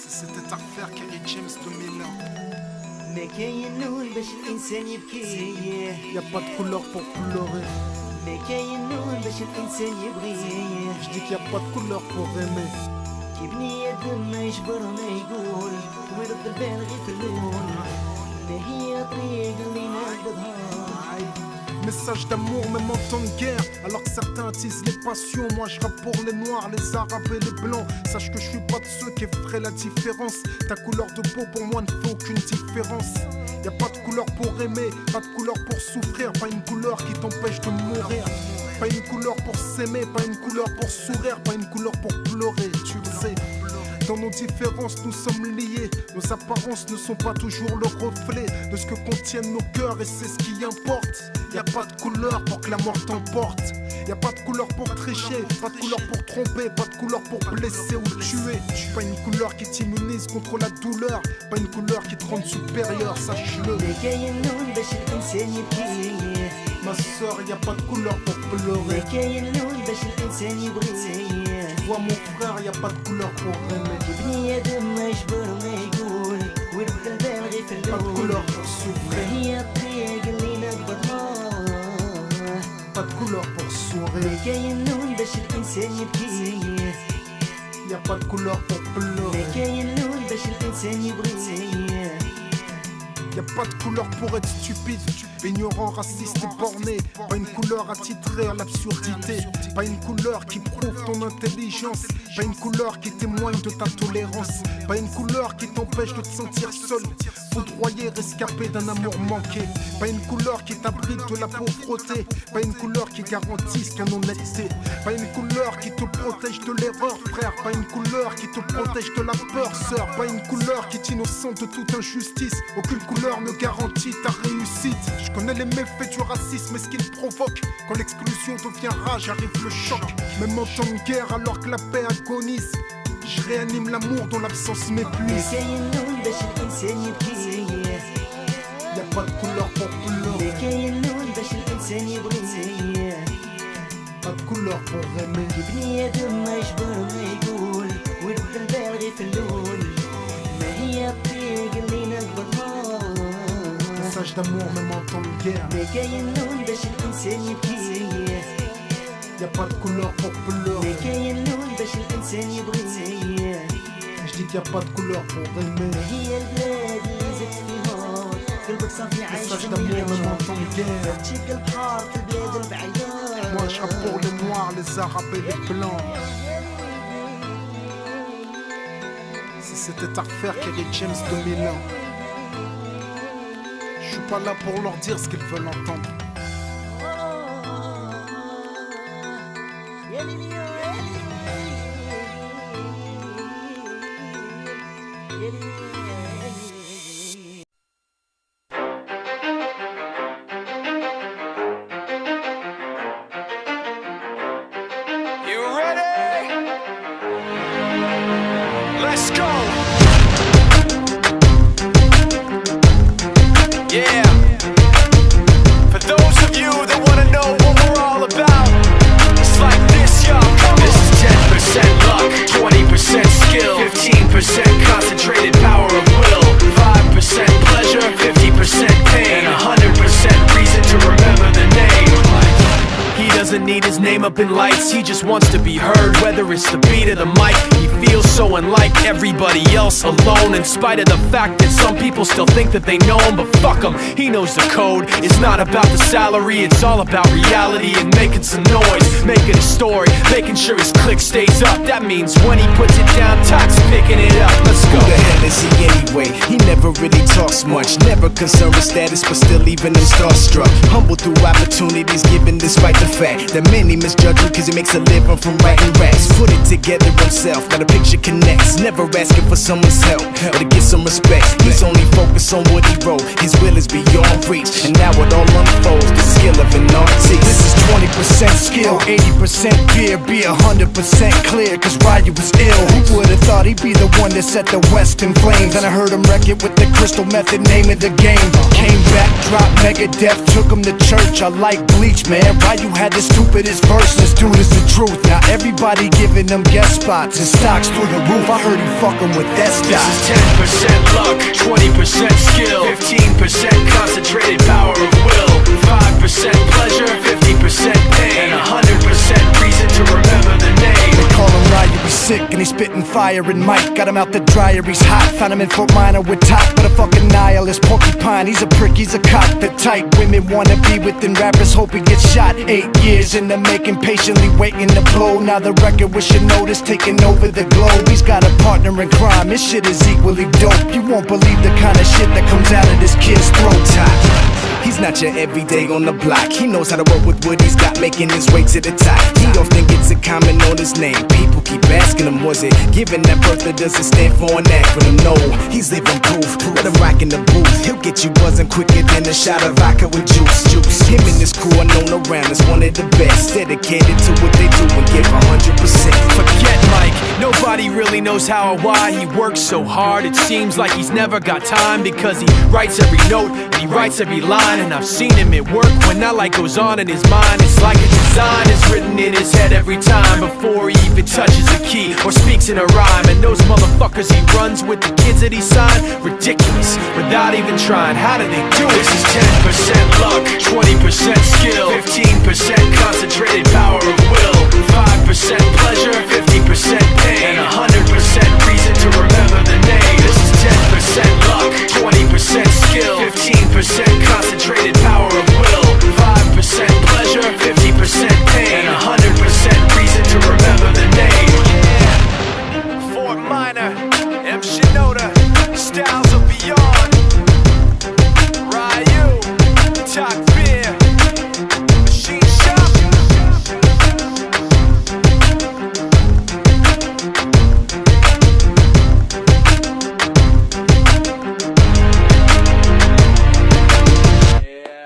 C'était à refaire Kerry James 2001. ما كاين لون باش الانسان يبكي Y'a pas de couleur pour pleurer. ما كاين لون باش الانسان يبغي Je dis qu'il y a pas de couleur pour aimer. كي بني ادم ما يجبر ما يقول ويرد البال غير في اللون ما هي طريق اللي نقبضها. Message d'amour même en temps de guerre. Alors que certains attisent les passions, moi je rappe pour les noirs, les arabes et les blancs. Sache que je suis pas de ceux qui feraient la différence. Ta couleur de peau pour moi ne fait aucune différence. Y'a pas de couleur pour aimer, pas de couleur pour souffrir. Pas une couleur qui t'empêche de mourir. Pas une couleur pour s'aimer, pas une couleur pour sourire. Pas une couleur pour pleurer, tu le sais. Dans nos différences, nous sommes liés. Nos apparences ne sont pas toujours le reflet de ce que contiennent nos cœurs, et c'est ce qui importe. Y'a pas de couleur pour que la mort t'emporte. Y'a pas de couleur pour tricher, pas de couleur pour tromper, pas de couleur pour blesser ou tuer. Pas une couleur qui t'immunise contre la douleur, pas une couleur qui te rend supérieur, sache-le. ما كاين لون باش الانسان يبكي Ma soeur, y'a pas de couleur pour ما pleurer. كاين لون باش الانسان يبغي Vois mon frère, y'a pas de couleur pour aimer. بني ادم ما يجبر ما يقول ويرد البال غير في Pas de اللون couleur pour ما souffrir, هي الطريق اللي نقبضها. pas de couleur pour sourire. ما كاين لون باش الانسان يبكي Y'a pas de couleur pour ما pleurer. كاين لون باش الانسان يبغي Y'a pas de couleur pour être stupide, ignorant, raciste et borné. Pas une couleur attitrée à l'absurdité. Pas une couleur qui prouve ton intelligence. Pas une couleur qui témoigne de ta tolérance. Pas une couleur qui t'empêche de te sentir seul, foudroyé, rescapé d'un amour manqué. Pas une couleur qui t'abrite de la pauvreté. Pas une couleur qui garantisse ton honnêteté. Pas une couleur qui te protège de l'erreur, frère. Pas une couleur qui te protège de la peur, sœur. Pas une couleur qui t'innocente de toute injustice. Aucune couleur ne garantit ta réussite. Je connais les méfaits du racisme et ce qu'il provoque. Quand l'exclusion devient rage, arrive le choc. Même en temps de guerre, alors que la paix agonise, je réanime l'amour dont l'absence ما m'épuise. كاين لون باش الانسان يبكي Y'a pas de couleur pour ما pleurer. كاين لون باش الانسان يبغي Pas de couleur pour aimer. بني ادم ما يجبر ما يقول ويرد البال غير في اللون ما هي الطريق اللي نقبضها. Message d'amour même en temps de guerre. ما كاين لون باش الانسان يبكي Y'a pas de couleur pour ما pleurer. كاين لون باش الانسان يبغي Je dis qu'il y a pas de couleur pour aimer. هي البلاد اللي زدت فيها قلبك صافي عايش Message في d'amour même en النيران temps de guerre. تشيك البحار في البلاد البعيدة. Moi je rappe pour les noirs, les arabes et les blancs. Si c'était à refaire Kerry James 2001. Je suis pas là pour leur dire ce qu'ils veulent entendre. يا ليلي يا ليلي يا ليلي. You ready? Let's go. Yeah. For those of you that wanna know what we're all about, it's like this, y'all. This is 10% luck, 20% skill, 15% concentrated power of will, 5% pleasure, 50% pain, and 100% reason to remember the name. He doesn't need his name up in lights, he just wants to be heard, whether it's the beat of the mic. He feels so unlike everybody else, alone, in spite of the fact that some people still think that they know him. But fuck him, he knows the code. It's not about the salary, it's all about reality and making some noise, making a story, making sure his click stays up. That means when he puts it down, Tox picking it up. Let's go. Who the hell is he anyway? He never really talks much, never concerned with status, but still even him starstruck. Humble through opportunities given despite the fact that many misjudge him cause he makes a living from writing raps. Put it together himself, now the picture connects, never asking for someone's help or to get some respect. He's only focused on what he wrote, his will is beyond reach, and now it all unfolds, the skill of an artist. This is 20% 20% skill, 80% fear, be 100% clear, cause Ryu was ill. Who would've thought he'd be the one that set the West in flames? And I heard him wreck it with the crystal method, name of the game. Came back, dropped Megadeth, took him to church. I like Bleach, man. Ryu had the stupidest verse, this dude is the truth. Now everybody giving them guest spots and stocks through the roof. I heard he fucking with that stock. This is 10% luck, 20% skill, 15% concentrated power of will, 5% pleasure, 50% pain, and 100% reason to remember the name. They call him Ryu, he's sick and he's spitting fire. And Mike got him out the dryer, he's hot. Found him in Fort Minor with top, but a fucking nihilist porcupine. He's a prick, he's a cock. The type women wanna be within, rappers hope he gets shot. 8 years in the making, patiently waiting to blow. Now the record with your notice taking over the globe. He's got a partner in crime, this shit is equally dope. You won't believe the kind of shit that comes out of this kid's throat. He's not your everyday on the block. He knows how to work with what he's got, making his way to the top. He often gets a comment on his name. People keep asking him, was it given that birth that doesn't stand for an acronym? No, he's living proof. Let him rock in the booth. He'll get you buzzing quicker than a shot of vodka with juice. Him and his crew are known around as one of the best, dedicated to what they do and give 100%. Forget Mike, nobody really knows how or why he works so hard. It seems like he's never got time, because he writes every note and he writes every line. And I've seen him at work when that light goes on in his mind. It's like a design is written in his head every time, before he even touches a key or speaks in a rhyme. And those motherfuckers he runs with, the kids that he signed, ridiculous, without even trying. How do they do it? This is 10% luck, 20%